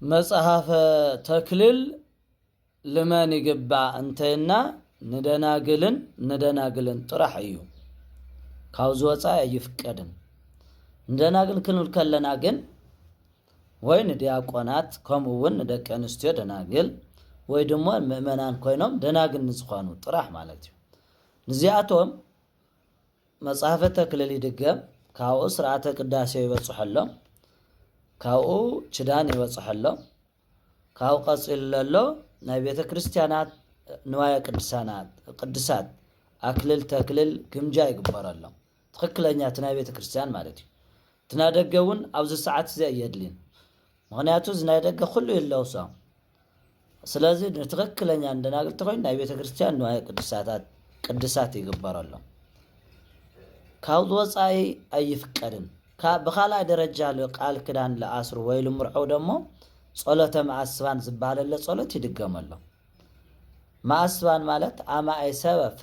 መጽሐፈ ተክሊል لمن يقبع انتينا ندناقلن طرح ايو كاوز وصا يفقدن ندناقل كنول كلنا ግን ወይ ዲያቆናት ከምውን ደቀ አንስትዮ ደናግል ወይ ደሞ ምእመናን ኮይኖም ደናግል ንዝኾኑ ጥራሕ ማለት እዩ ንዚያቶም መጽሐፈ ተክሊል ይድገም ካው ስርዓተ ቅዳሴ ይበጽሐሎም ካው ችዳን ይበጽሐሎም ካው ቀጽለሎ ናይ ቤተ ክርስቲያናት ንዋየ ቅድሳት አክሊል ተክሊል ግምጃ ይግበረሎም ትክክለኛ ናይ ቤተ ክርስቲያን ማለት እዩ ትናደገውን አብዚ ሰዓት ዘየድልን ምክንያቱ ዝናደገ ሁሉ ይለውሳ ስለዚህ ትክክለኛ እንደናገር ተቆይ ናይ ቤተ ክርስቲያን ንዋየ ቅድሳት ይግበረሎም ካውዝ ወጻይ አይፍቀድም በኻላይ ደረጃ ለቃል ክዳን ለአስሩ ወይ ለምርዓው ደሞ ጸሎተ ማዕስባን ዝባለለ ጸሎት ይድገመሎም ማዕስባን ማለት አማይ ሰበብ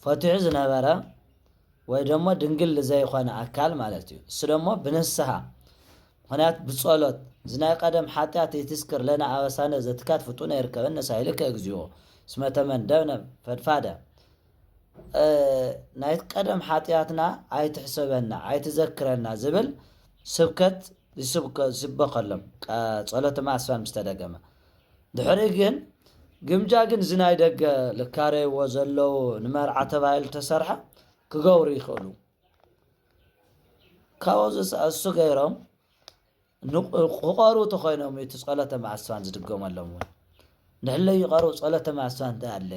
ፈትዕ ዝነበረ ወይ ደሞ ድንግል ዘይኾነ አካል ማለት እዩ እሱ ደሞ ብንስሐ ምክንያት ብጸሎት ዝናይ ቀደም ኃጢአት ይትስክር ለና አወሳነ ዘትካት ፍጡነ ይርከበነ ሳይልከ እግዚኦ ስመተመን ደብነ ፈድፋደ ናይት ቀደም ኃጢአትና አይትሕሰበና አይትዘክረና ዝብል ስብከት ይስበከሎም ጸሎተ ማዕስባን ምስተደገመ ድሕሪ ግን ግምጃ ግን ዝናይ ደገ ለካሬ ወዘለው ንመርዓ ተባይል ተሰርሐ ክገብሩ ይኽእሉ ካውዝ እሱ ገይሮም ንቆሩ ተኾይኖም ጸሎተ ማዕስባን ዝድገመሎም ንሕለይ ይቀሩ ጸሎተ ማዕስባን ታለ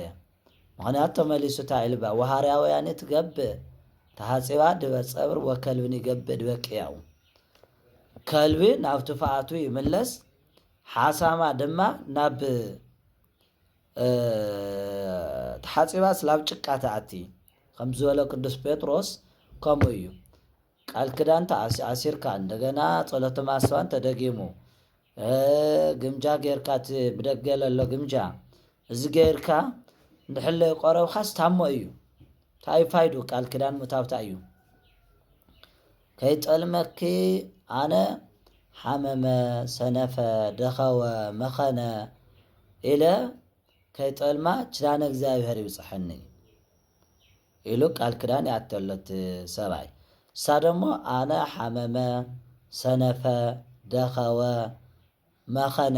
ምክንያቱ ተመሊሱታ ኢልባ ወሃርያውያን ትገብእ ተሐጽባ ድበጸብር ወከልብን ይገብእ ድበቅያው ከልቢ ናብ ትፋአቱ ይመለስ ሓሳማ ድማ ናብ ተሐጽባ ስላብ ጭቃታ አቲ ከምዝወለ ቅዱስ ጴጥሮስ ከምዩ ቃል ክዳንታ አሲርካ እንደገና ጸሎተ ማዕስባን ተደጊሙ ግምጃ ገርካት ብደገለሎ ግምጃ እዚ ገርካ ንሕለይ ቆረብኻስ ታሞ እዩ ታይፋይዱ ቃል ክዳን ሙታብታ እዩ ከይጠልመኪ አነ ሓመመ ሰነፈ ደኸወ መኸነ ኢለ ከይጠልማ ችዳነ እግዚአብሔር ይብጽሐኒ ኢሉ ቃል ክዳን ያተለት ሰባይ ሳደሞ አነ ሓመመ ሰነፈ ደኸወ መኸነ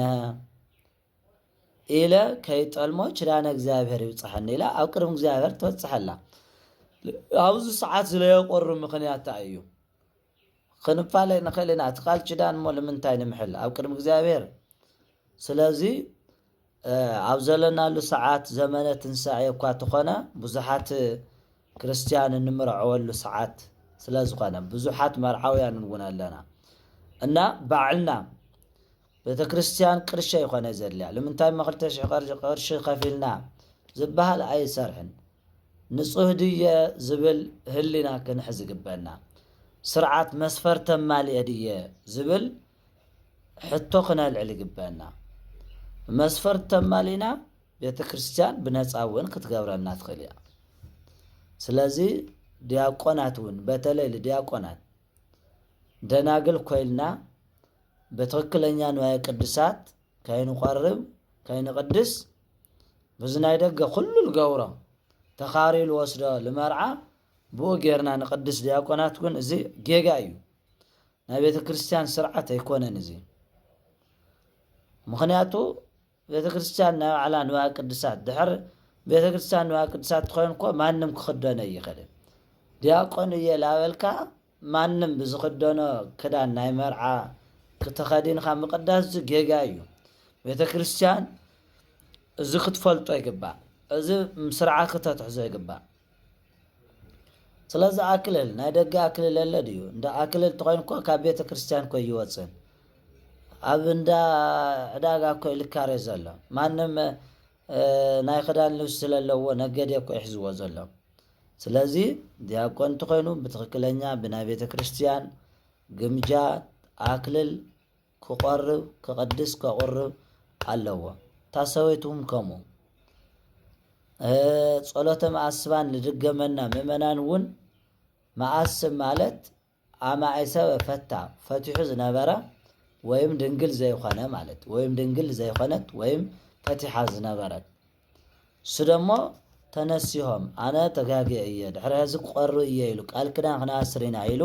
ኢለ ከይጠልሞ ችዳነ እግዚአብሔር ይብጽሐኒ ኢላ ኣብ ቅድሚ እግዚአብሔር ተወጽሐላ ኣብዚ ሰዓት ስለየቆሩ ምክንያት እዩ ክንፋለይ ንኽእልና ትቃል ችዳን ሞ ለምንታይ ንምሕል ኣብ ቅድሚ እግዚአብሔር ስለዚህ ኣብ ዘለናሉ ሰዓት ዘመነ ትንሳኤ እኳ ተኾነ ብዙሓት ክርስቲያን እንምርዐወሉ ሰዓት ስለዝኾነ ብዙሓት መርዓውያን እውን ኣለና እና ባዕልና ቤተ ክርስቲያን ቅርሺ ይኾነ ዘድልያ ለምንታይ መኽልተሽ ቅርሺ ከፊልና ዝበሃል ኣይሰርሕን ንጹህ ድየ ዝብል ህሊና ክንሕዝ ይግበአና ስርዓት መስፈርተ ማልየ ድየ ዝብል ሕቶ ክነልዕል ይግበአና መስፈርተ ማሊና ቤተ ክርስቲያን ብነጻውን ክትገብረና ትኽእል እያ ስለዚህ ዲያቆናት እውን በተለይ ለዲያቆናት ደናግል ኮይልና በትክክለኛ ንዋየ ቅድሳት ከይንቆርብ ከይንቅድስ ብዝናይ ደገ ኩሉ ልገብሮ ተኻሪል ወስዶ ለመርዓ ቦጌርና ንቅድስ ዲያቆናት ግን እዚ ጌጋ እዩ ናይ ቤተ ክርስቲያን ስርዓት አይኮነን እዚ ምክንያቱ ቤተ ክርስቲያን ናይ ባዕላ ንዋየ ቅድሳት ድሕር ቤተ ክርስቲያን ንዋየ ቅድሳት ኮይንኮ ማንም ክኽደነ ይኽእል ዲያቆን የላበልካ ማንም ብዝኽደኖ ክዳን ናይ መርዓ ከተኸዲንካ ምቅዳስ ጌጋ እዩ ቤተ ክርስቲያን እዚ ክትፈልጦ ይግባእ እዚ ስርዓት ክትትሕዞ ይግባእ ስለዚ አክልል ናይ ደገ አክልል ለድዩ እንደ አክልል ተኮይንኮ ካብ ቤተ ክርስቲያን ኮይ ይወፅን ኣብ እንዳ ዕዳጋ ኮይ ልካረ ዘሎ ማንም ናይ ክዳን ልብስ ስለለዎ ነገደ ኮይ ይሕዝዎ ዘሎ ስለዚ ዲያቆን ተኮይኑ በትክክለኛ ብናይ ቤተ ክርስቲያን ግምጃ አክልል ክቆርብ ክቅድስ ከቁርብ ኣለዎ ታሰወይቱም ከሙ ጸሎተ ማዕስባን ልድገመና ምእመናን እውን ማዕስብ ማለት አማይ ሰበብ ፈቲሑ ዝነበረ ወይም ድንግል ዘይኾነ ማለት ወይም ድንግል ዘይኾነት ወይም ተቲሓ ዝነበረት እሱ ደሞ ተነሲሆም ኣነ ተጋጊአ እየ ድሕሪ ሕዚ ክቐሩ እየ ኢሉ ቃል ክዳን ክነኣስር ኢና ኢሉ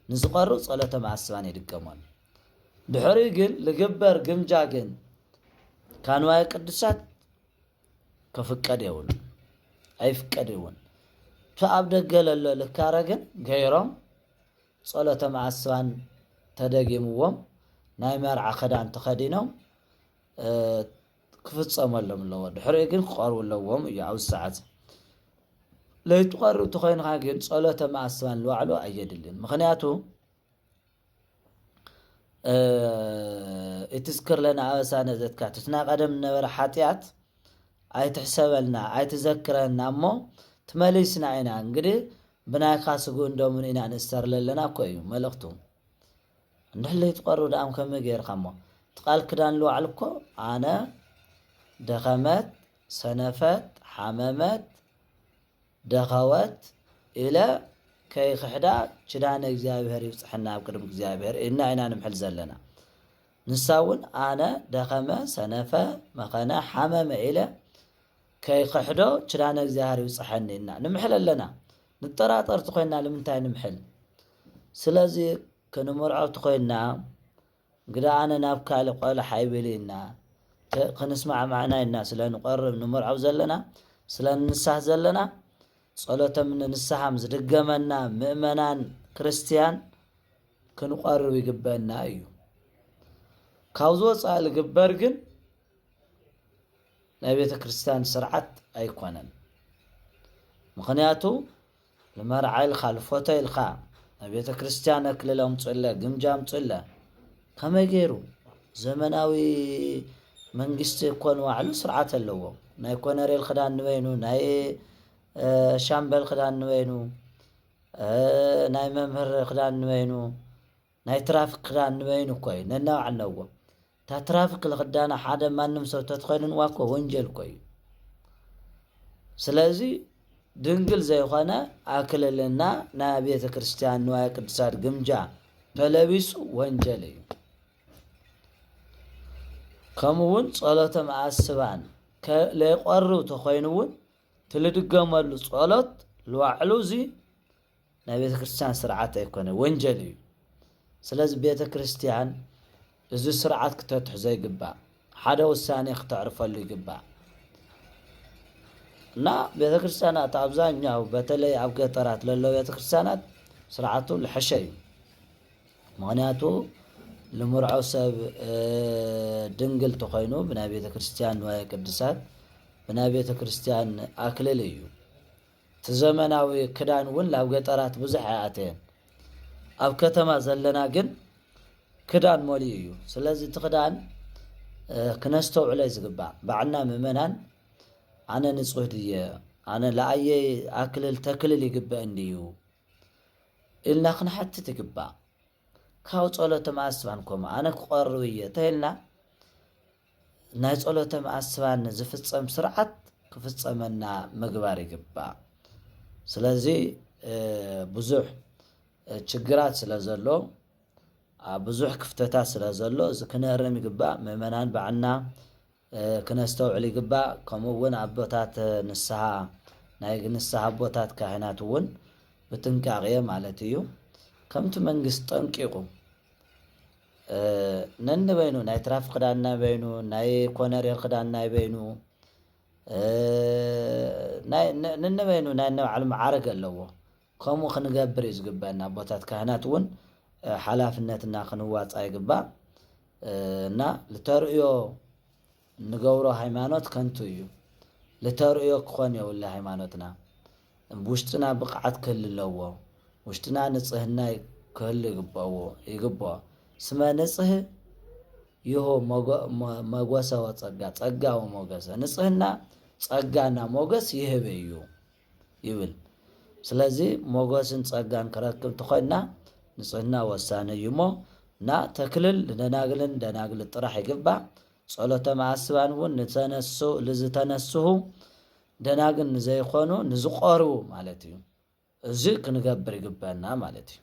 ንዝቐሩ ጸሎተ መዓስባን ይድገመሉ። ድሕሪ ግን ልግበር ግምጃ ግን ካንዋየ ቅዱሳት ክፍቀድ የብሉ ኣይፍቀድ እውን ኣብ ደገ ለሎ ልካረ ግን ገይሮም ጸሎተ መዓስባን ተደጊምዎም ናይ መርዓ ክዳን ተኸዲኖም ክፍጸመሎም ኣለዎ። ድሕሪ ግን ክቐርቡ ኣለዎም እዩ ኣብዚ ሰዓት ለይትቐርቡ ተኾይንካ ግን ጸሎተ መዓስባን ዝባዕሉ ኣየድልን። ምክንያቱ እትዝክር ለና ኣበሳነ ዘትካትት ናይ ቀደም ነበረ ሓጢኣት ኣይትሕሰበልና ኣይትዘክረና እሞ ትመሊስና ኢና እንግዲህ ብናይካ ስጉእ እንዶምን ኢና ንእሰር ለለና እኮ እዩ መልእኽቱ። እንድሕለይ ትቐርቡ ደኣም ከመይ ጌርካ እሞ ትቃል ክዳን ዝባዕሉ እኮ ኣነ ደኸመት ሰነፈት ሓመመት ደኸወት ኢለ ከይክሕዳ ችዳነ እግዚኣብሔር ይብፅሐና ኣብ ቅድሚ እግዚኣብሔር ኢና ንምሕል ዘለና። ንሳ እውን ኣነ ደኸመ ሰነፈ መኸነ ሓመመ ኢለ ከይክሕዶ ችዳነ እግዚኣብሔር ይብፅሐኒ ኢና ንምሕል ኣለና። ንጠራጠርቲ ኮይና ንምንታይ ንምሕል? ስለዚ ክንምርዖት ኮይና ግዳ ኣነ ናብ ካልእ ቆልዓ ኣይብል ኢና ክንስማዕ ማዕና ኢና ስለ ንቐርብ ንምርዖው ዘለና ስለ ንንሳህ ዘለና ጸሎቶም ንንሳሃም ዝድገመና ምእመናን ክርስቲያን ክንቀርብ ይግበአና እዩ። ካብዚ ወፃኢ ዝግበር ግን ናይ ቤተ ክርስቲያን ስርዓት ኣይኮነን። ምክንያቱ ንመርዓ ኢልካ ልፎቶ ኢልካ ናይ ቤተ ክርስቲያን ኣክሊል ኣምፅለ ግምጃ ኣምፅለ ከመይ ገይሩ ዘመናዊ መንግስቲ ኮን ዋዕሉ ስርዓት ኣለዎ። ናይ ኮነሬል ክዳን ንበይኑ ናይ ሻምበል ክዳን ንበይኑ ናይ መምህር ክዳን ንበይኑ ናይ ትራፊክ ክዳን ንበይኑ እኮ እዩ ነናባዕልነዎ። እታ ትራፊክ ዝክዳና ሓደ ማንም ሰብ ተትኮይኑንዋ እኮ ወንጀል እኮ እዩ። ስለዚ ድንግል ዘይኮነ ኣክልልና ናይ ቤተ ክርስቲያን ንዋየ ቅዱሳት ግምጃ ተለቢሱ ወንጀል እዩ። ከምኡውን ጸሎተ መዓስባን ለይቀርብ ተኮይኑ እውን ትልድገመሉ ጸሎት ዝዋዕሉ እዚ ናይ ቤተ ክርስቲያን ስርዓት ኣይኮነ ወንጀል እዩ። ስለዚ ቤተ ክርስቲያን እዚ ስርዓት ክተትሕዞ ይግባእ፣ ሓደ ውሳኔ ክተዕርፈሉ ይግባእ እና ቤተ ክርስቲያናት አብዛኛው በተለይ ኣብ ገጠራት ለሎ ቤተ ክርስቲያናት ስርዓቱ ልሕሸ እዩ። ምክንያቱ ልምርዖ ሰብ ድንግል ተኮይኑ ብናይ ቤተ ክርስቲያን ንዋየ ቅዱሳት ብናይ ቤተ ክርስቲያን ኣክሊል እዩ። እቲ ዘመናዊ ክዳን እውን ኣብ ገጠራት ብዙሕ ኣይኣተየን። ኣብ ከተማ ዘለና ግን ክዳን ሞሊኡ እዩ። ስለዚ እቲ ክዳን ክነስተውዕሎ ዝግባእ ባዕልና ምእመናን ኣነ ንጹህ ድየ ኣነ ለኣየ ኣክልል ተክልል ይግበአ እንድዩ ኢልና ክንሓትት ይግባእ። ካብ ጸሎተ መዓስባን ኮማ ኣነ ክቐርብ እየ ተይልና ናይ ጸሎተ መዓስባን ዝፍጸም ስርዓት ክፍጸመና ምግባር ይግባእ። ስለዚ ብዙሕ ችግራት ስለ ዘሎ ብዙሕ ክፍተታት ስለ ዘሎ እዚ ክነርም ይግባእ። ምእመናን ባዕልና ክነስተውዕል ይግባእ። ከምኡውን ኣቦታት ንስሓ ናይ ንስሓ ኣቦታት ካህናት እውን ብጥንቃቄ ማለት እዩ ከምቲ መንግስት ጠንቂቁ ነንበይኑ ናይ ትራፊክ ክዳን ናበይኑ ናይ ኮነሬል ክዳን ናበይኑ ነንበይኑ ናይ ነባዕሉ ማዕረግ ኣለዎ። ከምኡ ክንገብር እዩ ዝግባአና። ኣቦታት ካህናት እውን ሓላፍነትና ክንዋፃ ይግባእ እና ልተርእዮ ንገብሮ ሃይማኖት ከንቱ እዩ። ልተርእዮ ክኾን የብሉ ሃይማኖትና ውሽጥና ብቕዓት ክህሉ ኣለዎ። ውሽጥና ንጽህና ክህሉ ይግባኦ። ስመ ንጽህ ይሆ መጎሰ ወጸጋ ጸጋ ወሞገሰ ንጽህና ጸጋና ሞገስ ይህብ እዩ ይብል። ስለዚ ሞገስን ጸጋን ክረክብ ተኾይና ንጽህና ወሳነ እዩ እሞ እና ተክልል ደናግልን ደናግል ጥራሕ ይግባእ። ጸሎተ መዓስባን እውን ንዝተነስሑ ደናግል ንዘይኾኑ ንዝቆርቡ ማለት እዩ እዚ ክንገብር ይግባአና ማለት እዩ።